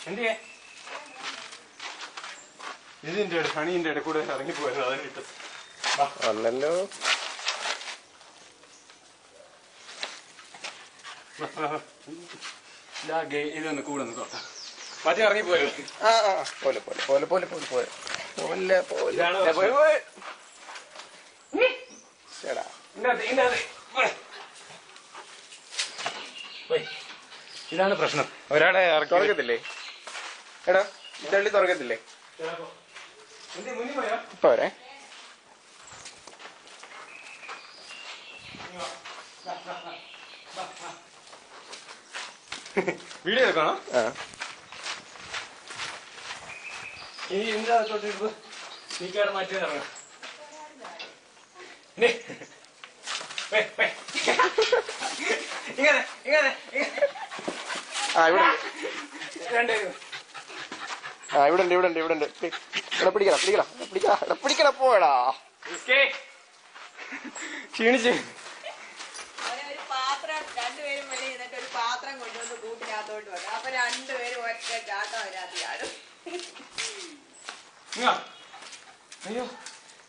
എന്തിയെ ഇതിന്റെ ഹണിന്റെ ഇടയിൽ കൂടെ ഇറങ്ങിപ്പോയത് അതിനിട്ട് അല്ലല്ലോ. ഇതൊന്ന് കൂടെ ഒന്ന് തോട്ടാ മറ്റേ ഇറങ്ങിപ്പോയത്. പോലെ പോലെ പോലെ പോലെ പോലെ പോലെ ഇതാണ് പ്രശ്നം. ഒരാളെ തുറക്കത്തില്ലേ? എടാ ഇതള്ളി തുറക്കത്തില്ലേ? പോരെ വീഡിയോ എടുക്കണോ? ഇനി എന്താ തൊട്ടിട്ട് നീക്കാട് മാറ്റി ഇറങ്ങാം. ഇങ്ങനെ ഇങ്ങനെ ഇവിടെ പിടിക്കണം പോടാ. ക്ഷീണിച്ച് രണ്ടുപേരും വെളിയിൽ നിന്നിട്ട് ഒരു പാത്രം കൊണ്ടുവന്ന് കൂട്ടിനകത്തോട്ട് വന്നു. അപ്പൊ രണ്ടുപേരും ഒറ്റ ചാട്ടം അതിനകത്ത് ചാടും. അയ്യോ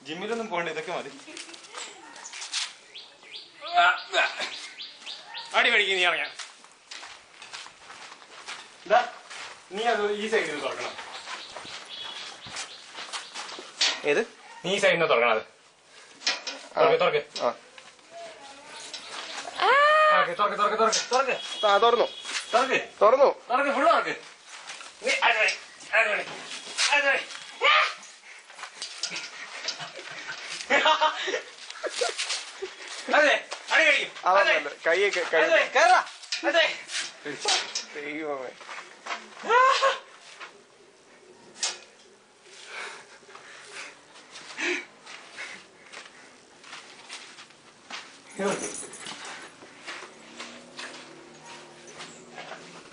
ജിമ്മിലൊന്നും പോകണ്ട, ഇതൊക്കെ മതി. അടി മേടിക്കും നീ ഇറങ്ങാൻ. നീ അത് ഈ സൈഡിൽ തുറക്കണം. ഏത്? നീ ഈ സൈഡിൽ നിന്ന് തുറക്കണം. അത് തുറക്ക് തുറന്നു തുറന്നു ഫുള്ള് തുറക്ക്. അതെ അടി കഴിക്കും. കൈയൊക്കെ ദൈവമേ